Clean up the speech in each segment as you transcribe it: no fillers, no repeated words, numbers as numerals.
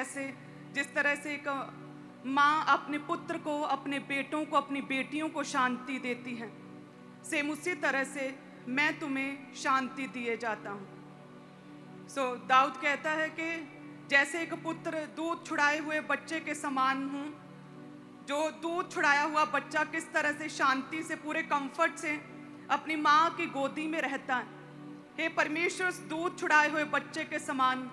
कैसे जिस तरह से एक माँ अपने पुत्र को, अपने बेटों को, अपनी बेटियों को शांति देती है, सेम उसी तरह से मैं तुम्हें शांति दिए जाता हूँ। दाऊद कहता है कि जैसे एक पुत्र दूध छुड़ाए हुए बच्चे के समान हूँ, जो दूध छुड़ाया हुआ बच्चा किस तरह से शांति से, पूरे कंफर्ट से अपनी माँ की गोदी में रहता है। हे परमेश्वर, उस दूध छुड़ाए हुए बच्चे के समान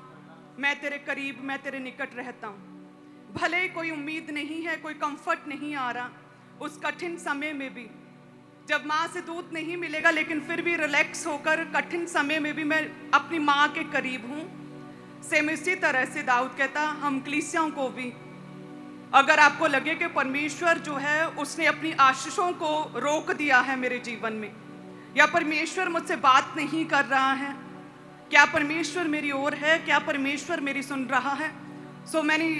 मैं तेरे करीब, मैं तेरे निकट रहता हूँ। भले ही कोई उम्मीद नहीं है, कोई कंफर्ट नहीं आ रहा, उस कठिन समय में भी जब माँ से दूध नहीं मिलेगा, लेकिन फिर भी रिलैक्स होकर कठिन समय में भी मैं अपनी माँ के करीब हूँ। सेम इसी तरह से दाऊद कहता, हम कलीसियाओं को भी, अगर आपको लगे कि परमेश्वर जो है उसने अपनी आशीषों को रोक दिया है मेरे जीवन में, या परमेश्वर मुझसे बात नहीं कर रहा है, क्या परमेश्वर मेरी ओर है, क्या परमेश्वर मेरी सुन रहा है, सो मैनी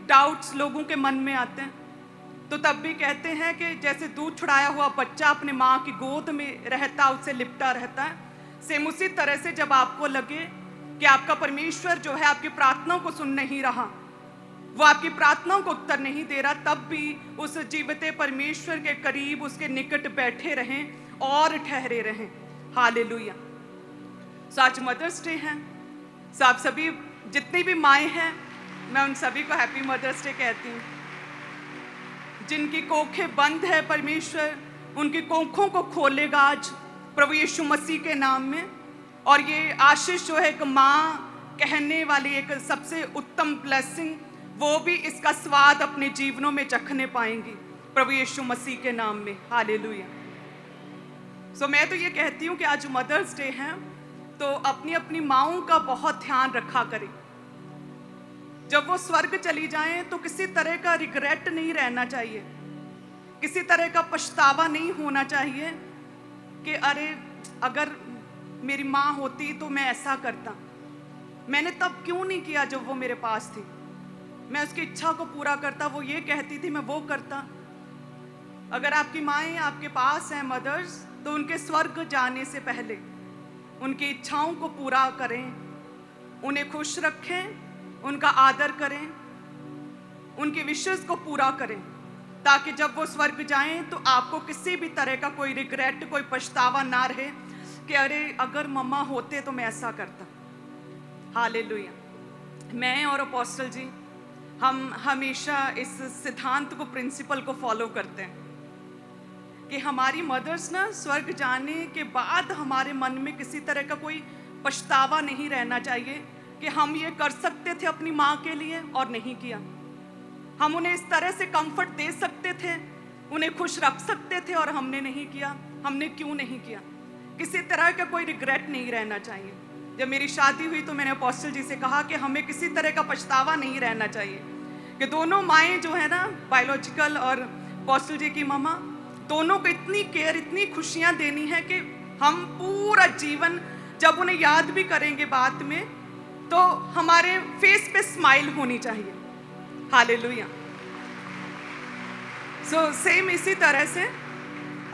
डाउट्स लोगों के मन में आते हैं। तो तब भी कहते हैं कि जैसे दूध छुड़ाया हुआ बच्चा अपने माँ की गोद में रहता, उससे लिपटा रहता है, सेम उसी तरह से जब आपको लगे कि आपका परमेश्वर जो है आपकी प्रार्थनाओं को सुन नहीं रहा, वो आपकी प्रार्थनाओं को उत्तर नहीं दे रहा, तब भी उस जीवते परमेश्वर के करीब, उसके निकट बैठे रहें और ठहरे रहें। हालेलुया। आज मदर्स डे है, आप सभी जितनी भी माएँ हैं, मैं उन सभी को हैप्पी मदर्स डे कहती हूँ। जिनकी कोखें बंद है, परमेश्वर उनकी कोखों को खोलेगा आज प्रभु यीशु मसीह के नाम में। और ये आशीष जो है एक माँ कहने वाली एक सबसे उत्तम ब्लेसिंग, वो भी इसका स्वाद अपने जीवनों में चखने पाएंगी प्रभु यीशु मसीह के नाम में। हालेलुया। मैं तो ये कहती हूँ कि आज मदर्स डे है, तो अपनी अपनी माँओं का बहुत ध्यान रखा करें। जब वो स्वर्ग चली जाएं तो किसी तरह का रिग्रेट नहीं रहना चाहिए, किसी तरह का पछतावा नहीं होना चाहिए कि अरे अगर मेरी माँ होती तो मैं ऐसा करता, मैंने तब क्यों नहीं किया जब वो मेरे पास थी, मैं उसकी इच्छा को पूरा करता, वो ये कहती थी मैं वो करता। अगर आपकी माएँ आपके पास हैं मदर्स, तो उनके स्वर्ग जाने से पहले उनकी इच्छाओं को पूरा करें, उन्हें खुश रखें, उनका आदर करें, उनकी विशेष को पूरा करें, ताकि जब वो स्वर्ग जाएं तो आपको किसी भी तरह का कोई रिग्रेट, कोई पछतावा ना रहे कि अरे अगर मम्मा होते तो मैं ऐसा करता। हालेलुया। मैं और अपोस्टल जी हम हमेशा इस सिद्धांत को, प्रिंसिपल को फॉलो करते हैं कि हमारी मदर्स ना स्वर्ग जाने के बाद हमारे मन में किसी तरह का कोई पछतावा नहीं रहना चाहिए कि हम ये कर सकते थे अपनी माँ के लिए और नहीं किया। हम उन्हें इस तरह से कंफर्ट दे सकते थे, उन्हें खुश रख सकते थे और हमने नहीं किया, हमने क्यों नहीं किया। किसी तरह का कोई रिग्रेट नहीं रहना चाहिए। जब मेरी शादी हुई तो मैंने अपोस्टल जी से कहा कि हमें किसी तरह का पछतावा नहीं रहना चाहिए कि दोनों माएँ जो है ना, बायोलॉजिकल और अपोस्टल जी की मम्मा, दोनों को इतनी केयर, इतनी खुशियाँ देनी है कि हम पूरा जीवन जब उन्हें याद भी करेंगे बाद में, तो हमारे फेस पे स्माइल होनी चाहिए। हालेलुया। सेम इसी तरह से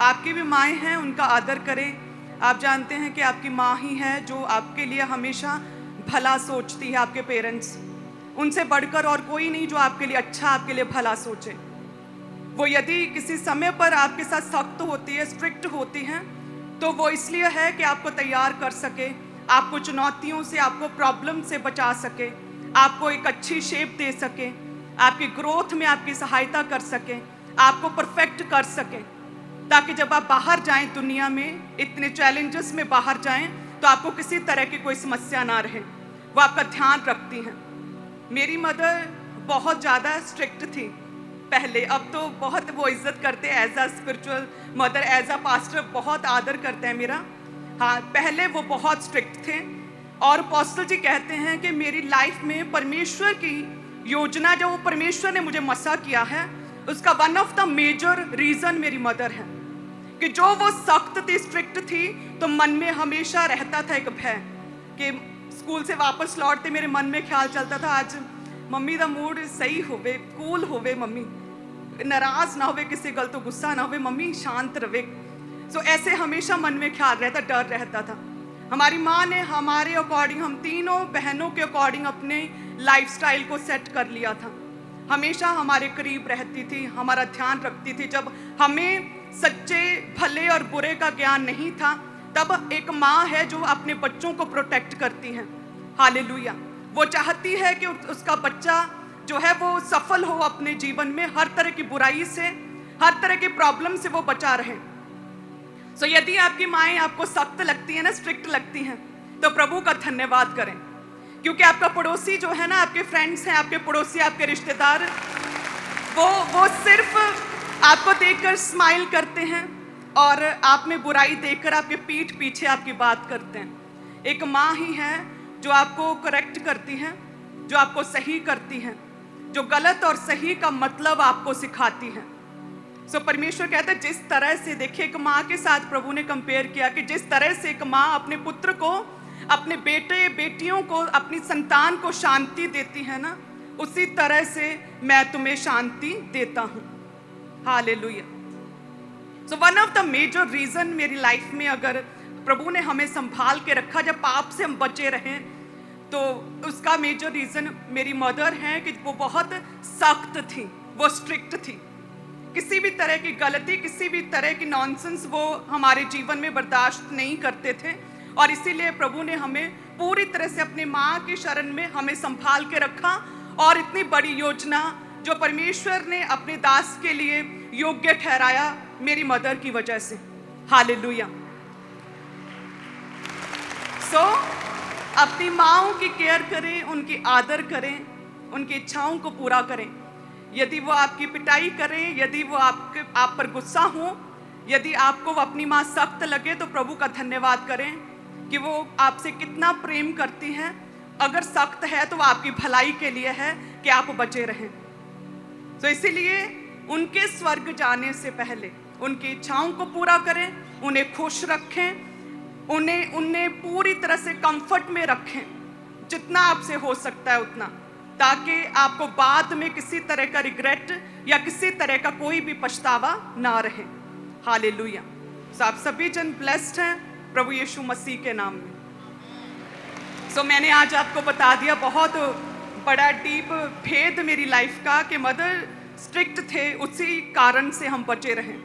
आपकी भी माएँ हैं, उनका आदर करें। आप जानते हैं कि आपकी माँ ही है जो आपके लिए हमेशा भला सोचती है, आपके पेरेंट्स, उनसे बढ़कर और कोई नहीं जो आपके लिए अच्छा, आपके लिए भला सोचे। वो यदि किसी समय पर आपके साथ सख्त होती है, स्ट्रिक्ट होती हैं, तो वो इसलिए है कि आपको तैयार कर सके, आपको चुनौतियों से, आपको प्रॉब्लम से बचा सके, आपको एक अच्छी शेप दे सके, आपकी ग्रोथ में आपकी सहायता कर सके, आपको परफेक्ट कर सके, ताकि जब आप बाहर जाएं दुनिया में, इतने चैलेंजेस में बाहर जाएं, तो आपको किसी तरह की कोई समस्या ना रहे। वो आपका ध्यान रखती हैं। मेरी मदर बहुत ज़्यादा स्ट्रिक्ट थी पहले, अब तो बहुत वो इज्जत करते हैं, as a spiritual mother, as a pastor बहुत आदर करते हैं मेरा। हाँ, पहले वो बहुत स्ट्रिक्ट थे। और अपोस्टल जी कहते हैं कि मेरी लाइफ में परमेश्वर की योजना, जो वो परमेश्वर ने मुझे मसा किया है, उसका one of the major reason मेरी मदर है कि जो वो सख्त थी, स्ट्रिक्ट थी, तो मन में हमेशा रहता था एक भय कि स्कूल से वापस लौटते मेरे मन में ख्याल चलता था आज मम्मी दा मूड सही होवे, कूल होवे, मम्मी नाराज ना होवे, किसी गल तो गुस्सा ना होवे, मम्मी शांत रहे। ऐसे हमेशा मन में ख्याल रहता, डर रहता था। हमारी माँ ने हमारे अकॉर्डिंग, हम तीनों बहनों के अकॉर्डिंग अपने लाइफस्टाइल को सेट कर लिया था। हमेशा हमारे करीब रहती थी, हमारा ध्यान रखती थी। जब हमें सच्चे भले और बुरे का ज्ञान नहीं था, तब एक माँ है जो अपने बच्चों को प्रोटेक्ट करती है। हालेलुया। वो चाहती है कि उसका बच्चा जो है वो सफल हो अपने जीवन में, हर तरह की बुराई से, हर तरह की प्रॉब्लम से वो बचा रहे। सो यदि आपकी माएँ आपको सख्त लगती है ना, स्ट्रिक्ट लगती हैं, तो प्रभु का धन्यवाद करें, क्योंकि आपका पड़ोसी जो है ना, आपके फ्रेंड्स हैं, आपके पड़ोसी, आपके रिश्तेदार, वो सिर्फ आपको देखकर स्माइल करते हैं और आप में बुराई देखकर आपके पीठ पीछे आपकी बात करते हैं। एक माँ ही है जो आपको करेक्ट करती है, जो आपको सही करती है, जो गलत और सही का मतलब आपको सिखाती है। सो परमेश्वर कहता है, जिस तरह से, देखिए, एक माँ के साथ प्रभु ने कंपेयर किया कि जिस तरह से एक माँ अपने पुत्र को, अपने बेटे बेटियों को, अपनी संतान को शांति देती है ना, उसी तरह से मैं तुम्हें शांति देता हूँ। Hallelujah. So one of the major reason मेरी लाइफ में अगर प्रभु ने हमें संभाल के रखा, जब पाप से हम बचे रहें, तो उसका मेजर रीजन मेरी मदर है कि वो बहुत सख्त थी, वो स्ट्रिक्ट थी। किसी भी तरह की गलती, किसी भी तरह की नॉनसेंस वो हमारे जीवन में बर्दाश्त नहीं करते थे। और इसीलिए प्रभु ने हमें पूरी तरह से अपने माँ की शरण में हमें संभाल के रखा, और इतनी बड़ी योजना जो परमेश्वर ने अपने दास के लिए योग्य ठहराया, मेरी मदर की वजह से। हालेलुया। सो अपनी माँओं की केयर करें, उनकी आदर करें, उनकी इच्छाओं को पूरा करें। यदि वो आपकी पिटाई करें, यदि वो आप पर गुस्सा हो, यदि आपको वो अपनी माँ सख्त लगे, तो प्रभु का धन्यवाद करें कि वो आपसे कितना प्रेम करती हैं। अगर सख्त है तो वो आपकी भलाई के लिए है कि आप बचे रहें। तो इसीलिए उनके स्वर्ग जाने से पहले उनकी इच्छाओं को पूरा करें, उन्हें खुश रखें, उन्हें पूरी तरह से कंफर्ट में रखें, जितना आपसे हो सकता है उतना, ताकि आपको बाद में किसी तरह का रिग्रेट या किसी तरह का कोई भी पछतावा ना रहे। हालेलुया। सो आप सभी जन ब्लेस्ड हैं प्रभु यीशु मसीह के नाम में। सो मैंने आज आपको बता दिया बहुत बड़ा डीप भेद मेरी लाइफ का, कि मदर स्ट्रिक्ट थे, उसी कारण से हम बचे रहें।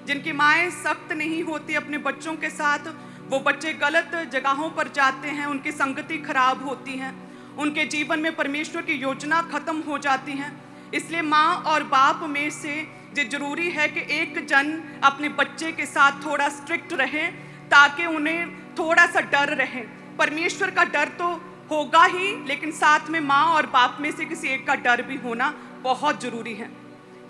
जिनकी माएँ सख्त नहीं होती अपने बच्चों के साथ, वो बच्चे गलत जगहों पर जाते हैं, उनकी संगति खराब होती है, उनके जीवन में परमेश्वर की योजना खत्म हो जाती है। इसलिए माँ और बाप में से ये जरूरी है कि एक जन अपने बच्चे के साथ थोड़ा स्ट्रिक्ट रहे, ताकि उन्हें थोड़ा सा डर रहे। परमेश्वर का डर तो होगा ही, लेकिन साथ में माँ और बाप में से किसी एक का डर भी होना बहुत जरूरी है,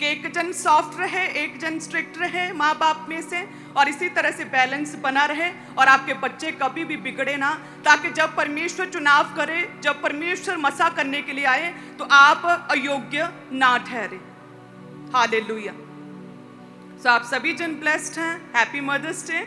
कि एक जन सॉफ्ट रहे, एक जन स्ट्रिक्ट रहे माँ बाप में से, और इसी तरह से बैलेंस बना रहे, और आपके बच्चे कभी भी बिगड़े ना, ताकि जब परमेश्वर चुनाव करे, जब परमेश्वर मसा करने के लिए आए, तो आप अयोग्य ना ठहरे। हालेलुया। सो आप सभी जन ब्लेस्ड हैं। Happy mother's day.